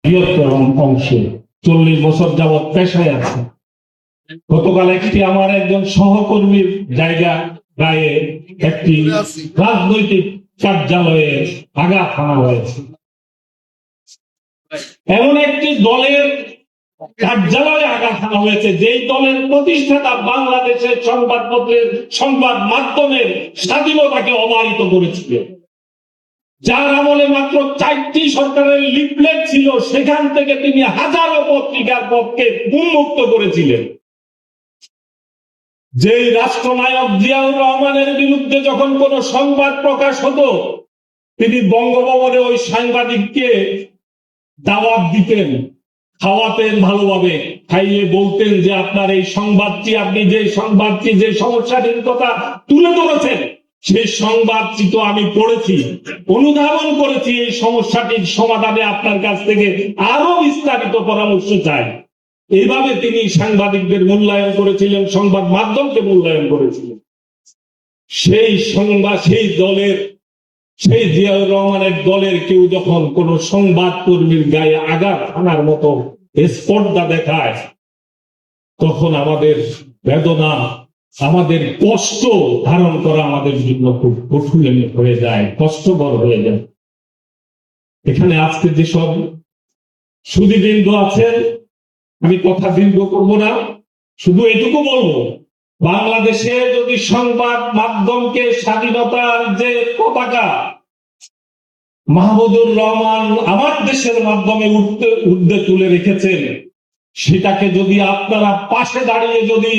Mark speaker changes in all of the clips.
Speaker 1: বৃহত্তর অংশে 40 বছর যাবৎ পেশায় আছে। গতকাল একটি আমার একজন সহকর্মীর জায়গা গায়ে একটি রাজনৈতিক কার্যালয়ে আঘাত হানা হয়েছে। এমন একটি দলের কার্যালয়ে আঘাত হানা হয়েছে যেই দলের প্রতিষ্ঠাতা বাংলাদেশের সংবাদপত্রের সংবাদ মাধ্যমের স্বাধীনতাকে অবারিত করেছিলেন, যার আমলে মাত্র 4টি সরকারের লিফলেট ছিল, সেখান থেকে তিনি হাজারো পত্রিকার পক্ষে উন্মুক্ত করেছিলেন। যেই রাষ্ট্রনায়ক জিয়াউর রহমানের বিরুদ্ধে যখন কোন সংবাদ প্রকাশ হতো, তিনি বঙ্গভবনে ওই সাংবাদিককে দাওয়াত দিতেন, খাওয়াতেন, ভালোভাবে খাইয়ে বলতেন যে আপনার এই সংবাদটি, আপনি যে সংবাদটি, যে সমস্যাটির কথা তুলে ধরেছেন, সেই সংবাদটি তো আমি পড়েছি, অনুধাবন করেছি, এই সমস্যাটির সমাধানে আপনার কাছ থেকে আরো বিস্তারিত পরামর্শ চাই। এইভাবে তিনি সাংবাদিকদের মূল্যায়ন করেছিলেন, সংবাদ মাধ্যমকে মূল্যায়ন করেছিলেন। সেই জিয়াউর রহমানের দলের কেউ যখন কোন সংবাদ কর্মীর গায়ে আঘাত হানার মতো স্পর্ধা দেখায়, তখন আমাদের বেদনা, আমাদের কষ্ট ধারণ করা আমাদের জন্য খুব কঠিন হয়ে যায়, কষ্টকর হয়ে যায়। এখানে আজকে যেসব সুধীবৃন্দ আছেন, আমি কথা দীর্ঘ করবো না, শুধু এটুকু বলবো, বাংলাদেশে যদি সংবাদ মাধ্যমকে স্বাধীনতার যে পতাকা মাহমুদুর রহমান আমার দেশের মাধ্যমে উর্ধে তুলে রেখেছেন, সেটাকে যদি আপনারা পাশে দাঁড়িয়ে যদি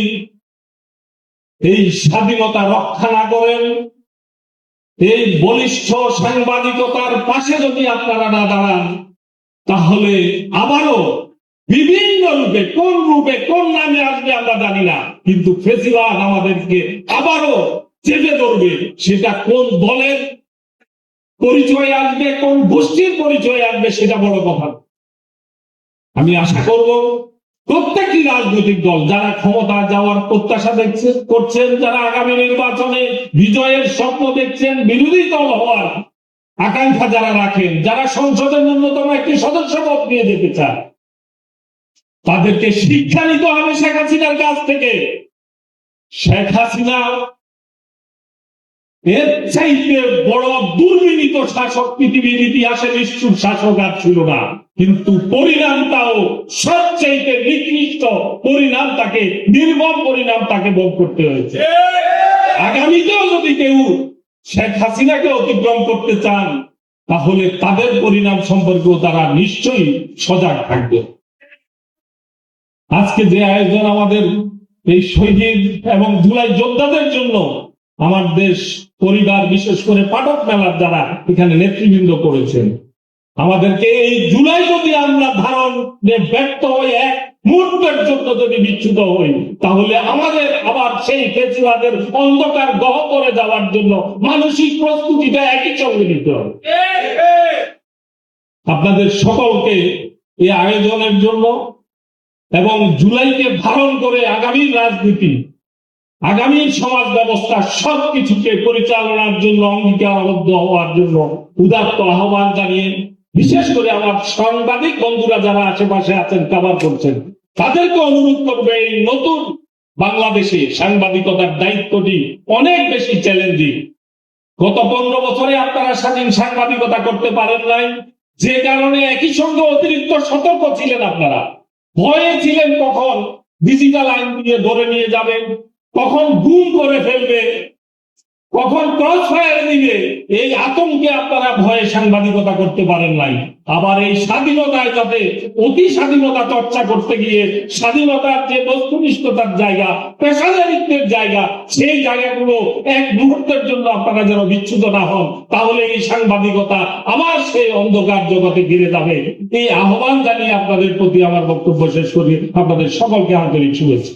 Speaker 1: এই স্বাধীনতা রক্ষা না করেন, এই বলিষ্ঠ সাংবাদিকতার পাশে যদি আপনারা না দাঁড়ান, তাহলে আবারও বিভিন্ন রূপে, কোন নামে আসবে আমরা জানি না, কিন্তু ফেসিবাদ আমাদেরকে আবারও চেপে ধরবে। সেটা কোন দলের পরিচয় আসবে, কোন গোষ্ঠীর পরিচয় আসবে, সেটা বড় কথা। আমি আশা করব প্রত্যেকটি রাজনৈতিক দল যারা ক্ষমতা যাওয়ার প্রত্যাশা করছেন, যারা আগামী নির্বাচনে বিজয়ের স্বপ্ন দেখছেন, বিরোধী দল হওয়ার আকাঙ্ক্ষা যারা রাখেন, যারা সংসদের ন্যূনতম একটি সদস্য পদ নিয়ে যেতে চায়, তাদেরকে শিক্ষা নিতে হবে শেখ হাসিনার কাছ থেকে। শেখ হাসিনা এর চাইতে বড় দুর্বিনীত শাসক পৃথিবীর ইতিহাসে নিষ্ঠুর শাসক আর ছিল না, কিন্তু পরিণামটাও সবচাইতে নিকৃষ্ট পরিণাম, তাকে নির্মম পরিণাম তাকে ভোগ করতে হয়েছে। আগামীতেও যদি কেউ শেখ হাসিনাকে অতিক্রম করতে চান, তাহলে তাদের পরিণাম সম্পর্কেও তারা নিশ্চয়ই সজাগ থাকবে। আজকে যে আয়োজন আমাদের এই শহীদ এবং জুলাই যোদ্ধাদের জন্য আমার দেশ পরিবার, বিশেষ করে পাঠক মেলার যারা এখানে নেতৃবৃন্দ করেছেন, আমাদেরকে এই জুলাই যদি আমরা ধারণে ব্যর্থ হয়ে এক মুহূর্তের জন্য যদি বিচ্যুত হই, তাহলে আমাদের আবার সেই ফেসিবাদের অন্ধকার গহ্বরে যাওয়ার জন্য মানসিক প্রস্তুতিটা একই সঙ্গে নিতে হবে। আপনাদের সকলকে এই আয়োজনের জন্য এবং জুলাইকে ধারণ করে আগামীর রাজনীতি, আগামীর সমাজ ব্যবস্থা সবকিছুকে পরিচালনার জন্য অঙ্গীকারবদ্ধ হওয়ার জন্য উদাত্ত আহ্বান জানিয়ে, বিশেষ করে আমার সাংবাদিক বন্ধুরা যারা আশেপাশে আছেন, কাভার করছেন, তাদেরকে অনুরোধ করবে, এই নতুন বাংলাদেশে সাংবাদিকতার দায়িত্বটি অনেক বেশি চ্যালেঞ্জিং। গত 15 বছরে আপনারা স্বাধীন সাংবাদিকতা করতে পারেন নাই, যে কারণে একই সঙ্গে অতিরিক্ত সতর্ক ছিলেন। আপনারা ভয়ে ছিলেন কখন ডিজিটাল আইন দিয়ে ধরে নিয়ে যাবেন, কখন গুম করে ফেলবে, কখন ক্রস ফায়ার দিবে, এই আতঙ্কে আপনারা ভয়ে সাংবাদিকতা করতে পারেন নাই। আবার এই স্বাধীনতায় যাতে অতি স্বাধীনতা চর্চা করতে গিয়ে স্বাধীনতার যে বস্তুনিষ্ঠতার জায়গা, পেশাদারিত্বের জায়গা, সেই জায়গাগুলো এক মুহূর্তের জন্য আপনারা যেন বিচ্যুত না হন, তাহলে এই সাংবাদিকতা আবার সেই অন্ধকার জগতে ঘিরে যাবে। এই আহ্বান জানিয়ে আপনাদের প্রতি আমার বক্তব্য শেষ করি। আপনাদের সকলকে আন্তরিক শুভেচ্ছা।